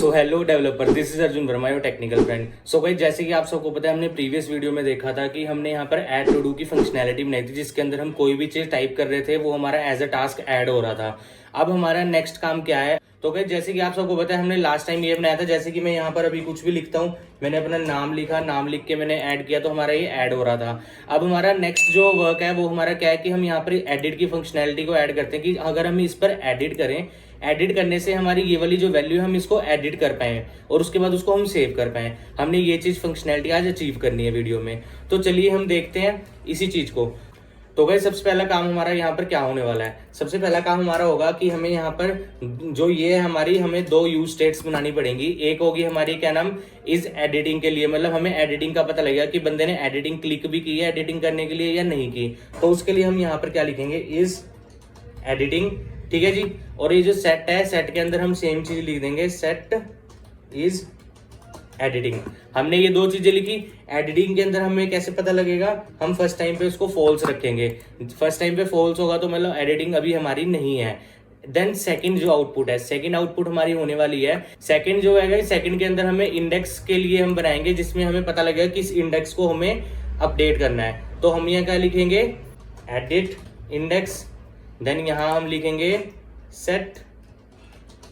So hello developer, this is Arjun Verma, your technical friend. So भाई, जैसे कि आप सबको पता है, हमने प्रीवियस वीडियो में देखा था कि हमने यहाँ पर ऐड टू डू की फंक्शनैलिटी बनाई थी, जिसके अंदर हम कोई भी चीज टाइप कर रहे थे वो हमारा एज अ टास्क ऐड हो रहा था। अब हमारा नेक्स्ट काम क्या है? तो भाई जैसे कि आप सबको पता है, हमने लास्ट टाइम ये बनाया था, जैसे कि मैं यहाँ पर अभी कुछ भी लिखता हूँ, मैंने अपना नाम लिखा, नाम लिख के मैंने ऐड किया तो हमारा ये ऐड हो रहा था। अब हमारा नेक्स्ट जो वर्क है वो हमारा क्या है कि हम यहाँ पर एडिट की फंक्शनैलिटी को ऐड करते हैं कि अगर हम इस पर एडिट करें, एडिट करने से हमारी ये वाली जो वैल्यू है हम इसको एडिट कर पाए और उसके बाद उसको हम सेव कर पाए। हमने ये चीज फंक्शनैलिटी आज अचीव करनी है वीडियो में। तो चलिए हम देखते हैं इसी चीज को। तो भाई सबसे पहला काम हमारा यहाँ पर क्या होने वाला है? सबसे पहला काम हमारा होगा कि हमें यहाँ पर जो ये हमारी हमें दो यूज स्टेट्स बनानी पड़ेंगी। एक होगी हमारी क्या नाम, इज एडिटिंग के लिए, मतलब हमें एडिटिंग का पता लगेगा कि बंदे ने एडिटिंग क्लिक भी की है एडिटिंग करने के लिए या नहीं की। तो उसके लिए हम यहाँ पर क्या लिखेंगे, इज एडिटिंग। ठीक है जी। और ये जो सेट है, सेट के अंदर हम सेम चीज लिख देंगे, सेट इज एडिटिंग। हमने ये दो चीजें लिखी। एडिटिंग के अंदर हमें कैसे पता लगेगा? हम फर्स्ट टाइम पे उसको फॉल्स रखेंगे। फर्स्ट टाइम पे फॉल्स होगा तो मतलब एडिटिंग अभी हमारी नहीं है। देन सेकंड जो आउटपुट है, सेकंड आउटपुट हमारी होने वाली है, सेकंड जो है, सेकंड के अंदर हमें इंडेक्स के लिए हम बनाएंगे, जिसमें हमें पता लगेगा कि इस इंडेक्स को हमें अपडेट करना है। तो हम यहाँ क्या लिखेंगे, एडिट इंडेक्स। देन यहां हम लिखेंगे सेट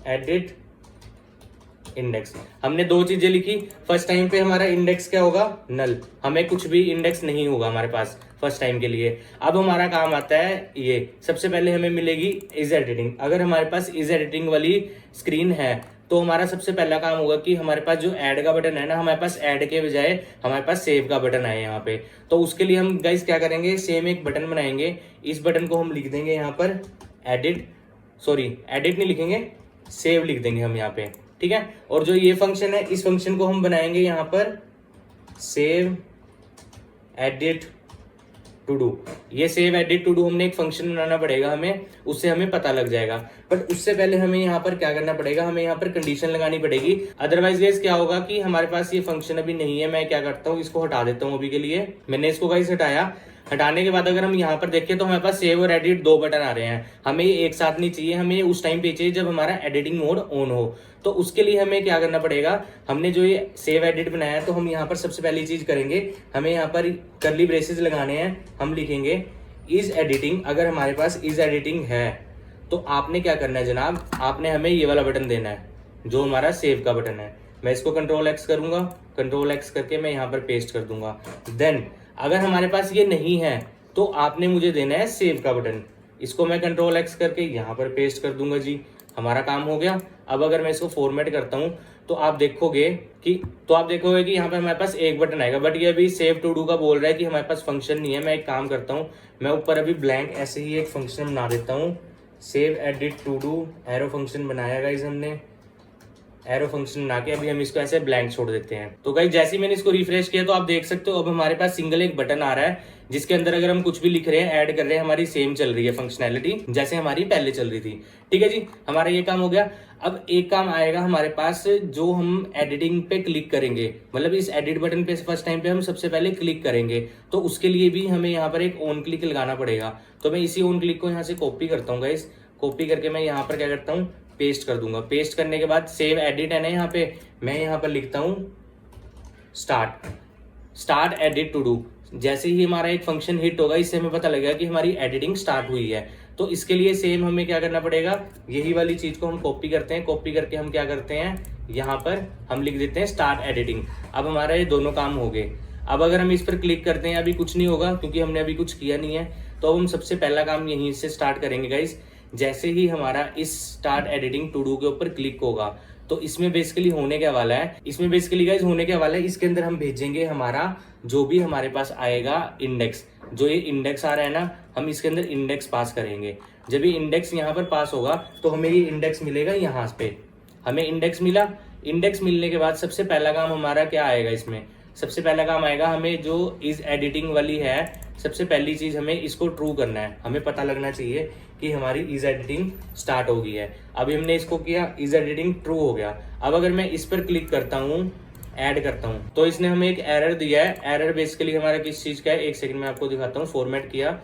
एडिट इंडेक्स। हमने दो चीजें लिखी। फर्स्ट टाइम पे हमारा इंडेक्स क्या होगा, नल, हमें कुछ भी इंडेक्स नहीं होगा हमारे पास फर्स्ट टाइम के लिए। अब हमारा काम आता है ये, सबसे पहले हमें मिलेगी इज एडिटिंग। अगर हमारे पास इज एडिटिंग वाली स्क्रीन है तो हमारा सबसे पहला काम होगा कि हमारे पास जो ऐड का बटन है ना, हमारे पास ऐड के बजाय हमारे पास सेव का बटन है यहाँ पे। तो उसके लिए हम गाइस क्या करेंगे, सेम एक बटन बनाएंगे। इस बटन को हम लिख देंगे यहाँ पर एडिट नहीं लिखेंगे, सेव लिख देंगे हम यहाँ पे। ठीक है। और जो ये फंक्शन है, इस फंक्शन को हम बनाएंगे यहाँ पर सेव एडिट टू डू। ये सेव एडिट टू डू हमने एक फंक्शन बनाना पड़ेगा हमें, उससे हमें पता लग जाएगा। बट उससे पहले हमें यहाँ पर क्या करना पड़ेगा, हमें यहाँ पर कंडीशन लगानी पड़ेगी। अदरवाइज गाइस क्या होगा कि हमारे पास ये फंक्शन अभी नहीं है। मैं क्या करता हूँ, इसको हटा देता हूँ अभी के लिए। मैंने इसको गाइस हटाया। हटाने के बाद अगर हम यहाँ पर देखें तो हमारे पास सेव और एडिट दो बटन आ रहे हैं। हमें ये एक साथ नहीं चाहिए, हमें उस टाइम पे चाहिए जब हमारा एडिटिंग मोड ऑन हो। तो उसके लिए हमें क्या करना पड़ेगा, हमने जो ये सेव एडिट बनाया है तो हम यहाँ पर सबसे पहली चीज करेंगे, हमें यहाँ पर कर्ली ब्रेसेस लगाने हैं। हम लिखेंगे इज एडिटिंग। अगर हमारे पास इज एडिटिंग है तो आपने क्या करना है जनाब, आपने हमें ये वाला बटन देना है जो हमारा सेव का बटन है। मैं इसको कंट्रोल एक्स करूंगा, कंट्रोल एक्स करके मैं यहाँ पर पेस्ट कर दूंगा। देन अगर हमारे पास ये नहीं है तो आपने मुझे देना है सेव का बटन। इसको मैं कंट्रोल एक्स करके यहाँ पर पेस्ट कर दूंगा जी, हमारा काम हो गया। अब अगर मैं इसको फॉर्मेट करता हूँ तो आप देखोगे कि यहाँ पर हमारे पास एक बटन आएगा। बट ये अभी सेव टू डू का बोल रहा है कि हमारे पास फंक्शन नहीं है। मैं एक काम करता हूँ, मैं ऊपर अभी ब्लैंक ऐसे ही एक फंक्शन बना देता हूँ, save edit to do arrow function बनाया गाइस हमने। एरो फंक्शन बना के अभी हम इसको ऐसे ब्लैंक छोड़ देते हैं। तो गाइस जैसे ही मैंने इसको रिफ्रेश किया तो आप देख सकते हो अब हमारे पास सिंगल एक बटन आ रहा है, जिसके अंदर अगर हम कुछ भी लिख रहे हैं, ऐड कर रहे हैं, हमारी सेम चल रही है फंक्शनैलिटी जैसे हमारी पहले चल रही थी। ठीक है जी, हमारा ये काम हो गया। अब एक काम आएगा हमारे पास, जो हम एडिटिंग पे क्लिक करेंगे, मतलब इस एडिट बटन पे फर्स्ट टाइम पे हम सबसे पहले क्लिक करेंगे, तो उसके लिए भी हमें यहाँ पर एक ऑन क्लिक लगाना पड़ेगा। तो मैं इसी ऑन क्लिक को यहाँ से कॉपी करता हूँ गाइस। कॉपी करके मैं यहाँ पर क्या करता हूँ, पेस्ट कर दूंगा। पेस्ट करने के बाद सेव एडिट है ना, यहाँ पे मैं यहाँ पर लिखता हूँ स्टार्ट एडिट टू डू। जैसे ही हमारा एक फंक्शन हिट होगा, इससे हमें पता लगेगा कि हमारी एडिटिंग स्टार्ट हुई है। तो इसके लिए सेम हमें क्या करना पड़ेगा, यही वाली चीज को हम कॉपी करते हैं। कॉपी करके हम क्या करते हैं, यहाँ पर हम लिख देते हैं स्टार्ट एडिटिंग। अब हमारा ये दोनों काम हो गए। अब अगर हम इस पर क्लिक करते हैं, अभी कुछ नहीं होगा क्योंकि हमने अभी कुछ किया नहीं है। तो अब हम सबसे पहला काम यहीं से स्टार्ट करेंगे गाइस। जैसे ही हमारा इस स्टार्ट एडिटिंग टू डू के ऊपर क्लिक होगा तो इसमें बेसिकली होने क्या वाला है, इसके अंदर हम भेजेंगे हमारा जो भी हमारे पास आएगा इंडेक्स। जो ये इंडेक्स आ रहा है ना, हम इसके अंदर इंडेक्स पास करेंगे। जब ये इंडेक्स यहाँ पर पास होगा तो हमें ये इंडेक्स मिलेगा यहाँ पे। हमें इंडेक्स मिला। इंडेक्स मिलने के बाद सबसे पहला काम हमारा क्या आएगा, इसमें सबसे पहला काम आएगा हमें जो इज एडिटिंग वाली है, सबसे पहली चीज हमें इसको ट्रू करना है। हमें पता लगना चाहिए कि हमारी इज एडिटिंग स्टार्ट हो गई है। अभी हमने इसको किया, इज एडिटिंग ट्रू हो गया। अब अगर मैं इस पर क्लिक करता हूँ, ऐड करता हूँ, तो इसने हमें एक एरर दिया है। एरर बेसिकली हमारा किस चीज का है, एक सेकंड में आपको दिखाता हूँ। फॉर्मेट किया,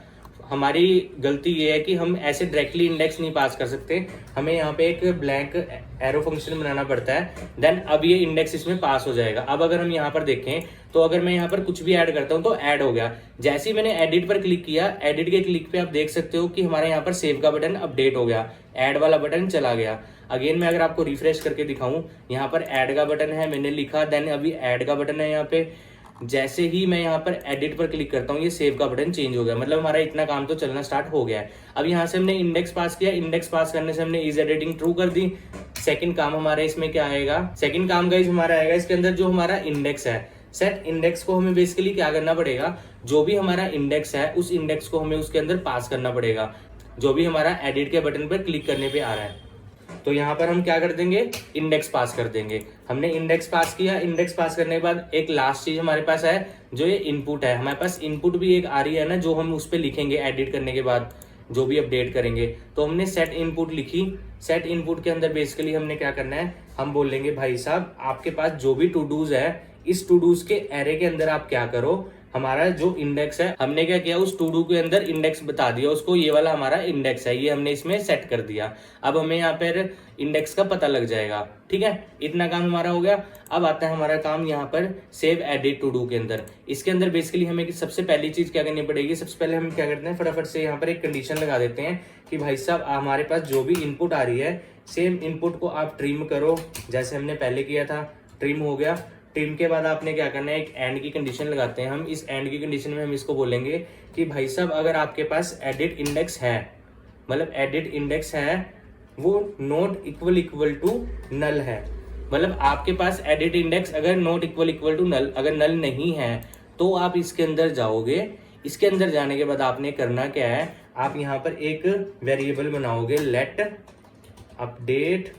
हमारी गलती ये है कि हम ऐसे डायरेक्टली इंडेक्स नहीं पास कर सकते, हमें यहाँ पे एक ब्लैंक एरो फंक्शन बनाना पड़ता है, देन अब ये इंडेक्स इसमें पास हो जाएगा। अब अगर हम यहाँ पर देखें तो अगर मैं यहाँ पर कुछ भी ऐड करता हूँ तो ऐड हो गया। जैसे ही मैंने एडिट पर क्लिक किया, एडिट के क्लिक पे आप देख सकते हो कि हमारे यहाँ पर सेव का बटन अपडेट हो गया, ऐड वाला बटन चला गया। अगेन मैं अगर आपको रिफ्रेश करके दिखाऊं, यहाँ पर ऐड का बटन है, मैंने लिखा, देन अभी ऐड का बटन है यहाँ पे। जैसे ही मैं यहाँ पर एडिट पर क्लिक करता हूँ, ये सेव का बटन चेंज हो गया, मतलब हमारा इतना काम तो चलना स्टार्ट हो गया है। अब यहाँ से हमने इंडेक्स पास किया, इंडेक्स पास करने से हमने इज एडिटिंग ट्रू कर दी। सेकंड काम हमारा इसमें क्या आएगा, सेकंड काम गाइस हमारा आएगा इसके अंदर जो हमारा इंडेक्स है, सेट इंडेक्स को हमें बेसिकली क्या करना पड़ेगा, जो भी हमारा इंडेक्स है उस इंडेक्स को हमें उसके अंदर पास करना पड़ेगा, जो भी हमारा एडिट के बटन पर क्लिक करने पे आ रहा है। तो यहाँ पर हम क्या कर देंगे, इंडेक्स पास कर देंगे। हमने इंडेक्स पास किया, इंडेक्स पास करने के बाद एक लास्ट चीज हमारे पास है जो ये इनपुट है। हमारे पास इनपुट भी एक आ रही है ना, जो हम उस पर लिखेंगे एडिट करने के बाद जो भी अपडेट करेंगे। तो हमने सेट इनपुट लिखी, सेट इनपुट के अंदर बेसिकली हमने क्या करना है, हम बोलेंगे भाई साहब आपके पास जो भी टू डूज है, इस टू डूज के एरे के अंदर आप क्या करो, हमारा जो इंडेक्स है, हमने क्या किया उस टू डू के अंदर इंडेक्स बता दिया उसको, ये वाला हमारा इंडेक्स है, ये हमने इसमें सेट कर दिया। अब हमें यहाँ पर इंडेक्स का पता लग जाएगा। ठीक है, इतना काम हमारा हो गया। अब आता है हमारा काम यहाँ पर सेव एडिट टू डू के अंदर। इसके अंदर बेसिकली हमें सबसे पहली चीज क्या करनी पड़ेगी, सबसे पहले हम क्या करते हैं, फटाफट से यहाँ पर एक कंडीशन लगा देते हैं कि भाई साहब हमारे पास जो भी इनपुट आ रही है, सेम इनपुट को आप ट्रिम करो, जैसे हमने पहले किया था। ट्रिम हो गया, ट्रिम के बाद आपने क्या करना है, एक एंड की कंडीशन लगाते हैं हम। इस एंड की कंडीशन में हम इसको बोलेंगे कि भाई साहब अगर आपके पास एडिट इंडेक्स है, मतलब एडिट इंडेक्स है वो नॉट इक्वल टू नल है, मतलब आपके पास एडिट इंडेक्स अगर नॉट इक्वल टू नल, अगर नल नहीं है तो आप इसके अंदर जाओगे। इसके अंदर जाने के बाद आपने करना क्या है, आप यहाँ पर एक वेरिएबल बनाओगे, let update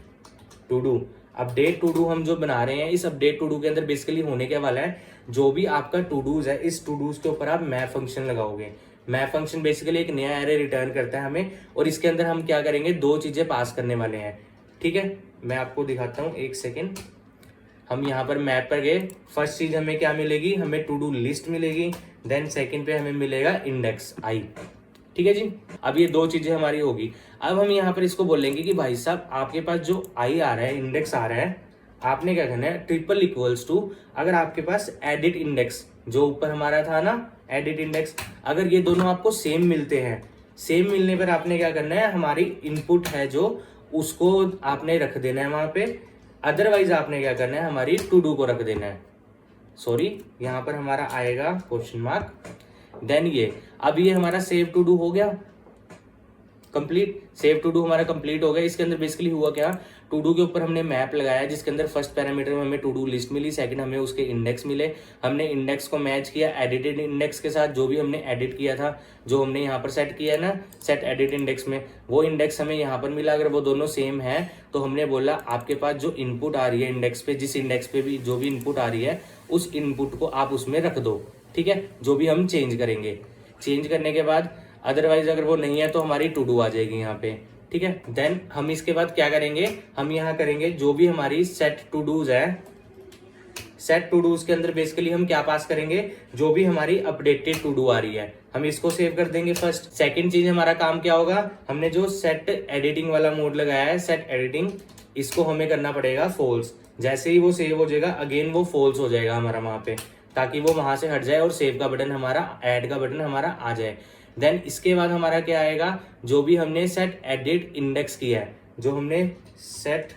to do. Update to do हम जो बना रहे हैं, इस अपडेट टू डू के अंदर बेसिकली होने क्या वाला है, जो भी आपका टू डूज है, इस टू डूज के ऊपर आप मैप फंक्शन लगाओगे। मैप फंक्शन बेसिकली एक नया एरे रिटर्न करता है हमें, और इसके अंदर हम क्या करेंगे, दो चीजें पास करने वाले हैं। ठीक है, मैं आपको दिखाता हूँ, एक सेकेंड। हम यहाँ पर मैप पर गए, फर्स्ट चीज हमें क्या मिलेगी, हमें टू डू लिस्ट मिलेगी, देन सेकेंड पे हमें मिलेगा इंडेक्स आई। ठीक है जी, अब ये दो चीजें हमारी होगी। अब हम यहाँ पर इसको बोलेंगे कि भाई साहब आपके पास जो आई आ रहा है, इंडेक्स आ रहा है, आपने क्या करना है, ट्रिपल इक्वल्स टू, अगर आपके पास एडिट इंडेक्स जो ऊपर हमारा था ना, एडिट इंडेक्स, अगर ये दोनों आपको सेम मिलते हैं, सेम मिलने पर आपने क्या करना है, हमारी इनपुट है जो उसको आपने रख देना है वहां पे, अदरवाइज आपने क्या करना है, हमारी टू डू को रख देना है। सॉरी, यहाँ पर हमारा आएगा क्वेश्चन मार्क, देन ये, अब ये हमारा सेव टू डू हो गया कंप्लीट। सेव टू डू हमारा कंप्लीट हो गया। इसके अंदर बेसिकली हुआ क्या, टू डू के ऊपर हमने मैप लगाया, जिसके अंदर फर्स्ट पैरामीटर में हमें टू डू लिस्ट मिली, सेकंड हमें उसके इंडेक्स मिले। हमने इंडेक्स को मैच किया एडिटेड इंडेक्स के साथ, जो भी हमने एडिट किया था, जो हमने यहाँ पर सेट किया है ना, सेट एडिट इंडेक्स में, वो इंडेक्स हमें यहाँ पर मिला। अगर वो दोनों सेम है तो हमने बोला आपके पास जो इनपुट आ रही है इंडेक्स पे, जिस इंडेक्स पे भी जो भी इनपुट आ रही है, उस इनपुट को आप उसमें रख दो। ठीक है, जो भी हम चेंज करेंगे, चेंज करने के बाद अदरवाइज अगर वो नहीं है तो हमारी टू डू आ जाएगी यहाँ पे। ठीक है, देन हम इसके बाद क्या करेंगे, हम यहाँ करेंगे जो भी हमारी सेट टू डूज है, सेट टू डूज के अंदर बेसिकली हम क्या पास करेंगे, जो भी हमारी अपडेटेड टू डू आ रही है हम इसको सेव कर देंगे फर्स्ट। सेकंड चीज हमारा काम क्या होगा, हमने जो सेट एडिटिंग वाला मोड लगाया है, सेट एडिटिंग, इसको हमें करना पड़ेगा फॉल्स। जैसे ही वो सेव हो जाएगा, अगेन वो फॉल्स हो जाएगा हमारा वहां पे, ताकि वो वहां से हट जाए और सेव का बटन हमारा, ऐड का बटन हमारा आ जाए। देन इसके बाद हमारा क्या आएगा, जो भी हमने सेट एडिट इंडेक्स किया है, जो हमने सेट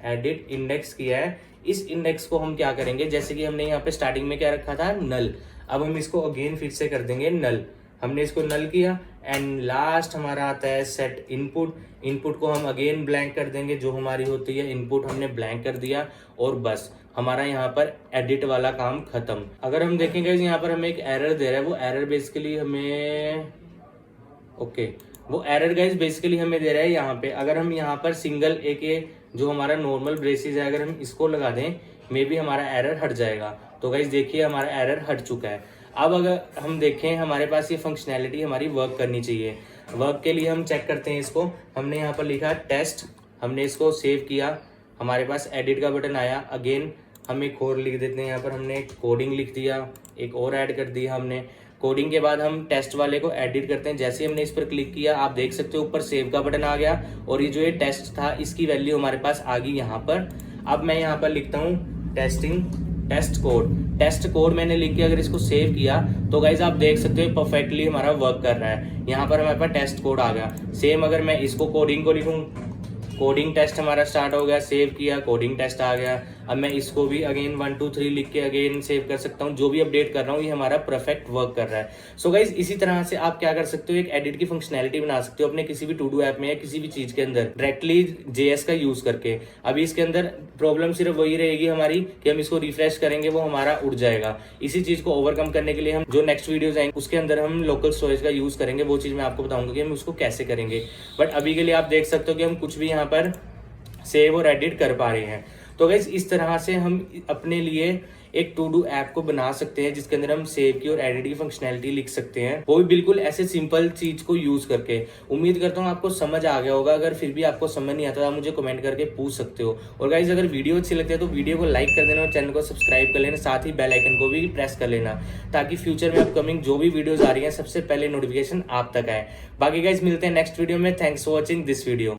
एडिट इंडेक्स किया है, इस इंडेक्स को हम क्या करेंगे, जैसे कि हमने यहाँ पे स्टार्टिंग में क्या रखा था, नल, अब हम इसको अगेन फिर से कर देंगे नल। हमने इसको नल किया, एंड लास्ट हमारा आता है सेट इनपुट। इनपुट को हम अगेन ब्लैंक कर देंगे, जो हमारी होती है इनपुट हमने ब्लैंक कर दिया, और बस हमारा यहाँ पर एडिट वाला काम खत्म। अगर हम देखेंगे यहाँ पर हमें एक एरर दे रहा है, वो एरर बेसिकली हमें, ओके, वो एरर गाइज बेसिकली हमें दे रहा है यहाँ पे। अगर हम यहाँ पर सिंगल एक ये जो हमारा नॉर्मल ब्रेसेस है, अगर हम इसको लगा दें, मे बी हमारा एरर हट जाएगा। तो गाइज देखिए हमारा एरर हट चुका है। अब अगर हम देखें, हमारे पास ये फंक्शनैलिटी हमारी वर्क करनी चाहिए। वर्क के लिए हम चेक करते हैं इसको, हमने यहाँ पर लिखा टेस्ट, हमने इसको सेव किया, हमारे पास एडिट का बटन आया, अगेन हम एक और लिख देते हैं, यहाँ पर हमने कोडिंग लिख दिया, एक और ऐड कर दिया हमने। कोडिंग के बाद हम टेस्ट वाले को एडिट करते हैं। जैसे ही हमने इस पर क्लिक किया, आप देख सकते हो ऊपर सेव का बटन आ गया और ये जो ये टेस्ट था इसकी वैल्यू हमारे पास आ गई यहाँ पर। अब मैं यहाँ पर लिखता हूँ टेस्ट कोड मैंने लिख के अगर इसको सेव किया तो गाइज आप देख सकते हो परफेक्टली हमारा वर्क कर रहा है। यहाँ पर हमारे पास टेस्ट कोड आ गया। सेम अगर मैं इसको कोडिंग को लिखूँ, कोडिंग टेस्ट हमारा स्टार्ट हो गया, सेव किया, कोडिंग टेस्ट आ गया। अब मैं इसको भी अगेन 1 2 3 लिख के अगेन सेव कर सकता हूँ। जो भी अपडेट कर रहा हूँ ये हमारा परफेक्ट वर्क कर रहा है। सो गाइज इसी तरह से आप क्या कर सकते हो, एक एडिट की फंक्शनैलिटी बना सकते हो अपने किसी भी टू डू ऐप में या किसी भी चीज के अंदर डायरेक्टली जेएस का यूज करके। अभी इसके अंदर प्रॉब्लम सिर्फ वही रहेगी हमारी कि हम इसको रिफ्रेश करेंगे वो हमारा उड़ जाएगा। इसी चीज को ओवरकम करने के लिए हम जो नेक्स्ट वीडियोस आएंगे उसके अंदर हम लोकल स्टोरेज का यूज करेंगे। वो चीज मैं आपको बताऊंगा कि हम उसको कैसे करेंगे। बट अभी के लिए आप देख सकते हो कि हम कुछ भी यहाँ पर सेव और एडिट कर पा रहे हैं। तो गाइस इस तरह से हम अपने लिए एक टू डू ऐप को बना सकते हैं जिसके अंदर हम सेव की और एडिट की फंक्शनैलिटी लिख सकते हैं, वो भी बिल्कुल ऐसे सिंपल चीज को यूज करके। उम्मीद करता हूँ आपको समझ आ गया होगा। अगर फिर भी आपको समझ नहीं आता तो आप मुझे कमेंट करके पूछ सकते हो। और गाइस अगर वीडियो अच्छी लगती है तो वीडियो को लाइक कर देना और चैनल को सब्सक्राइब कर लेना, साथ ही बेल आइकन को भी प्रेस कर लेना ताकि फ्यूचर में अपकमिंग जो भी वीडियोज आ रही है सबसे पहले नोटिफिकेशन आप तक आए। बाकी गाइस मिलते हैं नेक्स्ट वीडियो में। Thanks for watching this video.